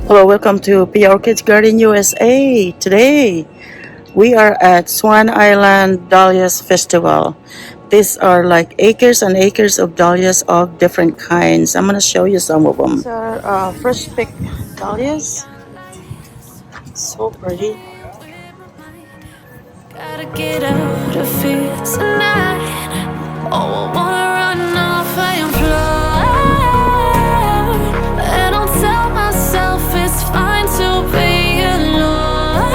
Hello, welcome to P Orchids Garden USA. Today we are at Swan Island Dahlia Festival. These are like acres and acres of dahlias of different kinds. I'm gonna show you some of them. These are fresh picked dahlias. So pretty. Gotta get out of here tonight. Oh, I wanna run off and fly. And I'll tell myself it's fine to be alone,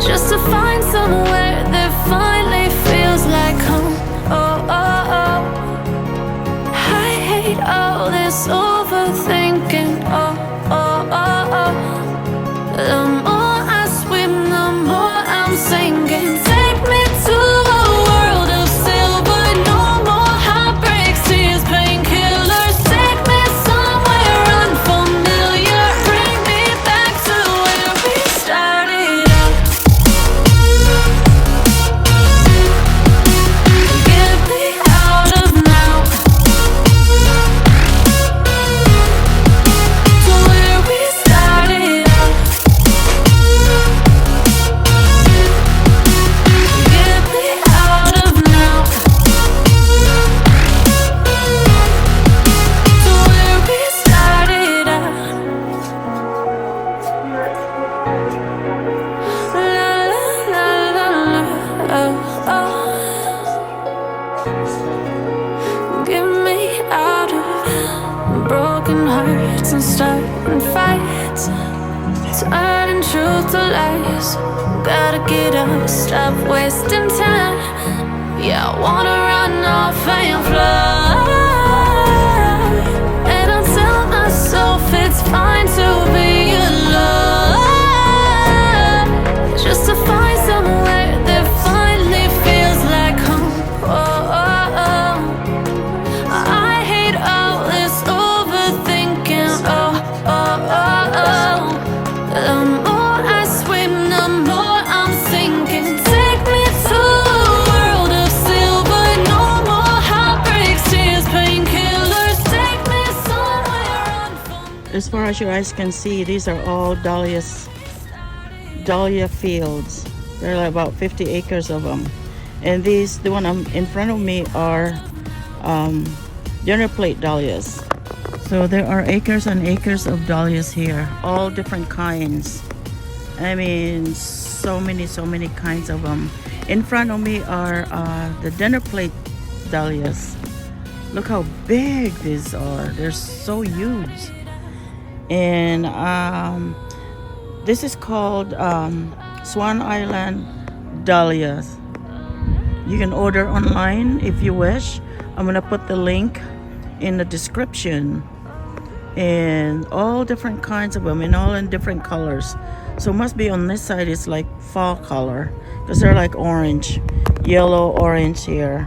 just to find somewhere that finally feels like home. Oh, oh, oh. I hate all this overthinking. Oh, oh, oh, oh. The more I swim, the more I'm sinking. Take me to a world of silver. No more heartbreaks, tears, painkillers. Take me somewhere unfamiliar. Bring me back to where we started out. Get me out of now, to where we started out. Get me out of now, to where we started out. La la la la la. Oh, oh. Get me out of broken hearts and starting fights, turning truth to lies. Gotta get up, stop wasting time. Yeah, I wanna run off and fly. And I'll tell myself it's fine to be alone, just to find somewhere that finally feels like home. Oh, oh, oh. I hate all this overthinking. Oh, oh, oh, oh. The more I swim, the more I'm sinking. Take me to a world of silver. No more heartbreaks, tears, painkillers. Take me somewhere unfamiliar. As far as your eyes can see, these are all dahlias, dahlia fields. There are like about 50 acres of them. And these, the one in front of me, are dinner plate dahlias. So there are acres and acres of dahlias here, all different kinds. I mean, so many kinds of them. In front of me are the dinner plate dahlias. Look how big these are. They're so huge. And this is called Swan Island Dahlias. You can order online if you wish. I'm gonna put the link in the description. And all different kinds of them, and all in different colors. So must be on this side it's like fall color, because they're like orange, yellow, orange here.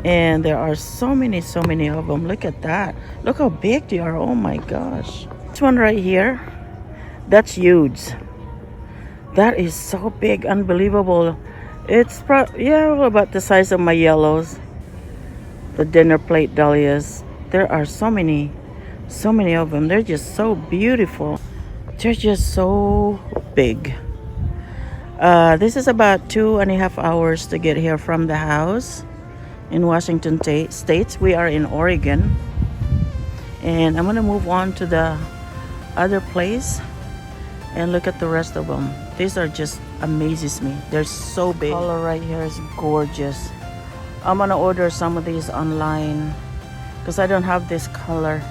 And there are so many of them. Look at that. Look how big they are. Oh my gosh. This one right here, that's huge. That is so big, unbelievable. It's about the size of my yellows. The dinner plate dahlias. There are so many of them. They're just so beautiful. They're just so big. This is about 2.5 hours to get here from the house in Washington State. We are in Oregon. And I'm gonna move on to the other place and look at the rest of them. These are just amazes me. They're so big. The color right here is gorgeous. I'm gonna order some of these online because I don't have this color.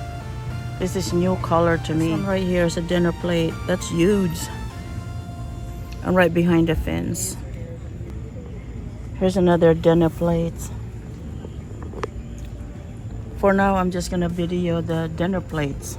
This is new color to me. This one right here is a dinner plate. That's huge. I'm right behind the fence. Here's another dinner plate. For now, I'm just gonna video the dinner plates.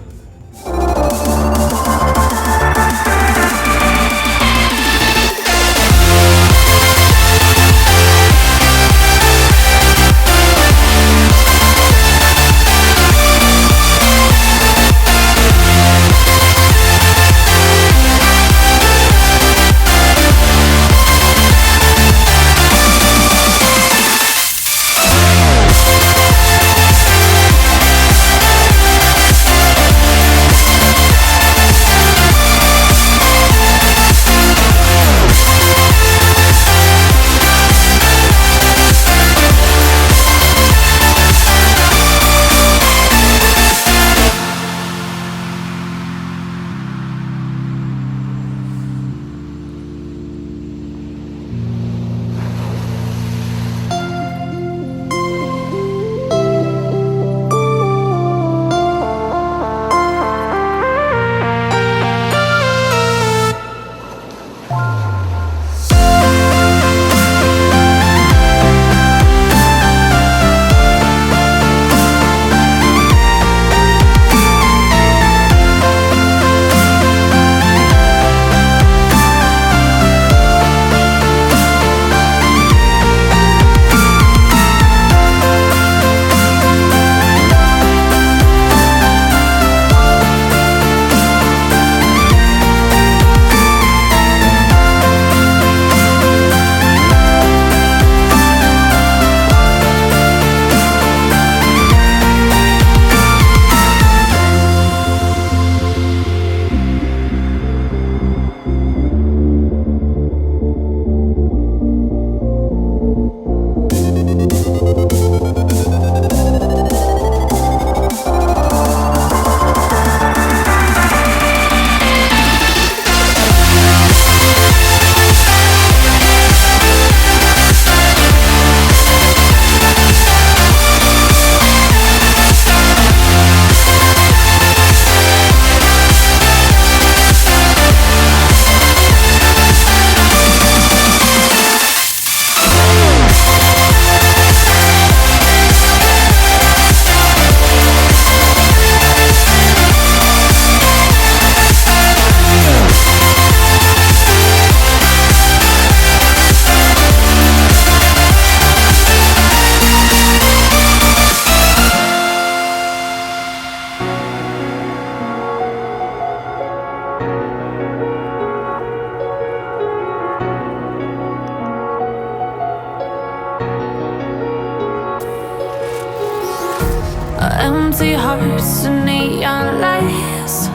empty hearts and neon lights.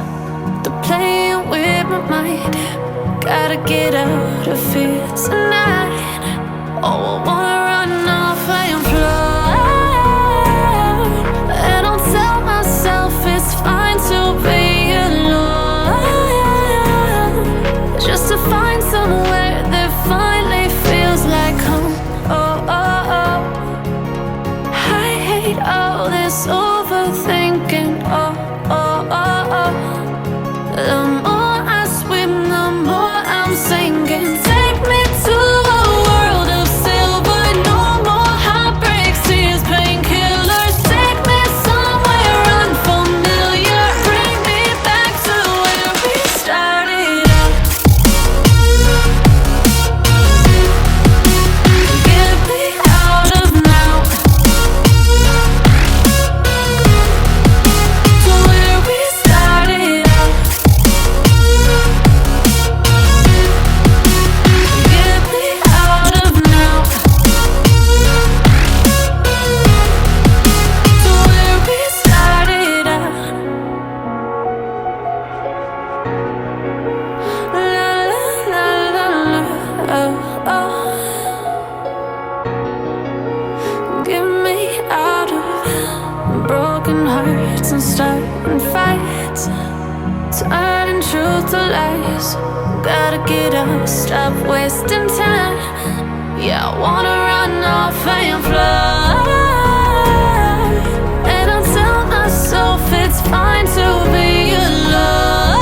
They're playing with my mind. Gotta get out of here tonight. Oh, I wanna run off and fly. And I'll tell myself it's fine to be alone, just to find somewhere that finally feels like home. Oh, oh, oh. I hate all this overthinking. Oh, oh, oh, oh. The more I swim, the more I'm sinking. Take me to a world of silver. No more heartbreaks, tears, painkillers. Take me somewhere unfamiliar. Bring me back to where we started out. Get me out of now, to where we started out. Get me out of now, to where we started out. La la la la la, oh, oh. Get me out of broken hearts and starting fights, turning truth to lies. Gotta get up, stop wasting time. Yeah, I wanna run off and fly. And I'll tell myself it's fine to be alone,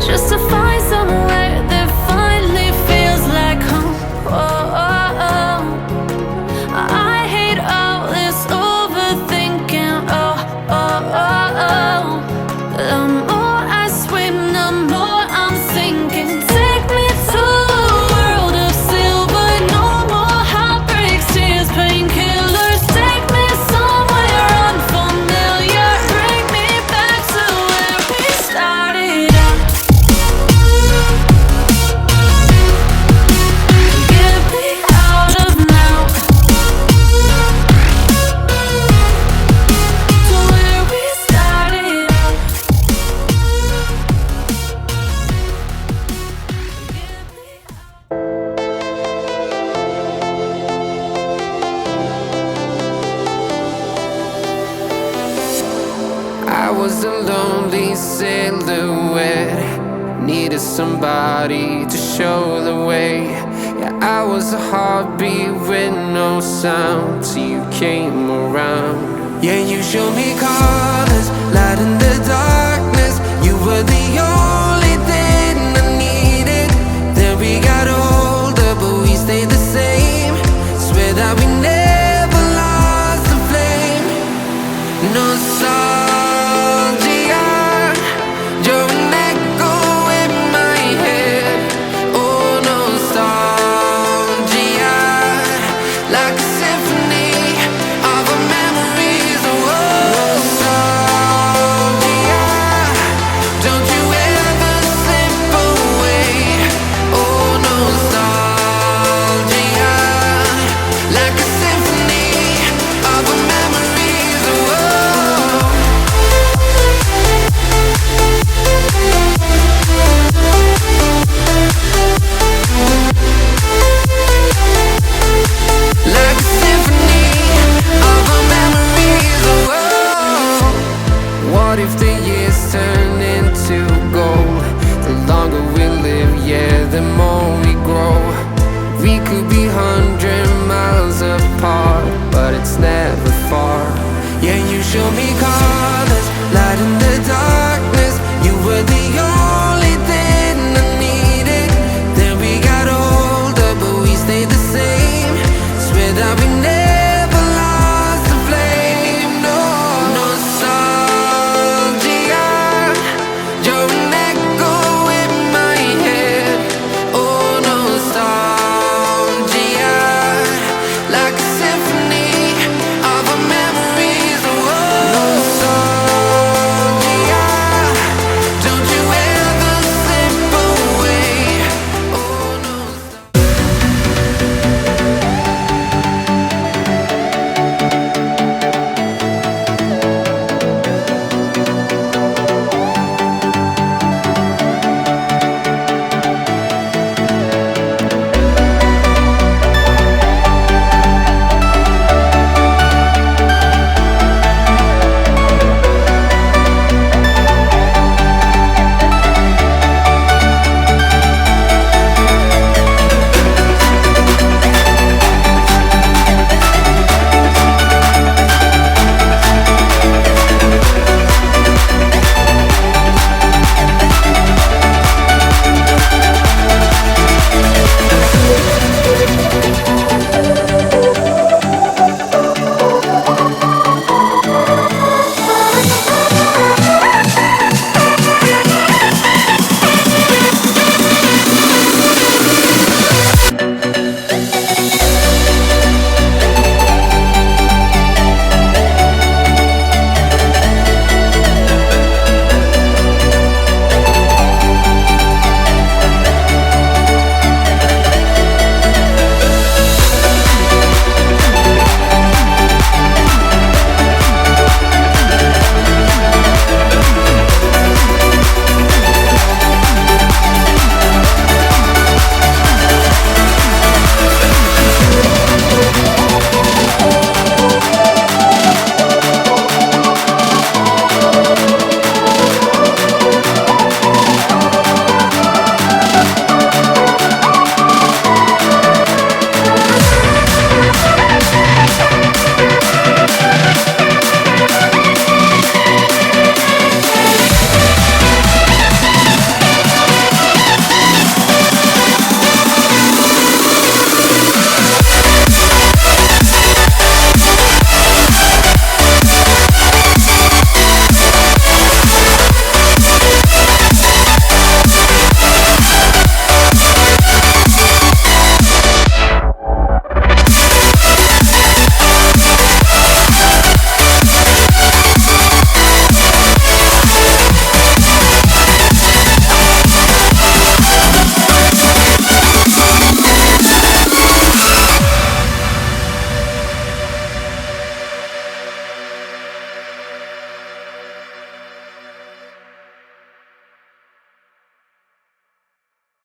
just to find somewhere that finally feels like home. Oh, oh, oh. I hate all this overthinking. Oh, oh, oh, oh. The more I swim, the more I'm sinking. Take me to a world of silver. No more heartbreaks, tears, painkillers. Take me somewhere unfamiliar. Bring me back to where we started out. Get me out of now, to where we started out. I was a lonely silhouette, needed somebody to show the way. Yeah, I was a heartbeat with no sound till you came around. Yeah, you showed me colors, light in the darkness. You were the only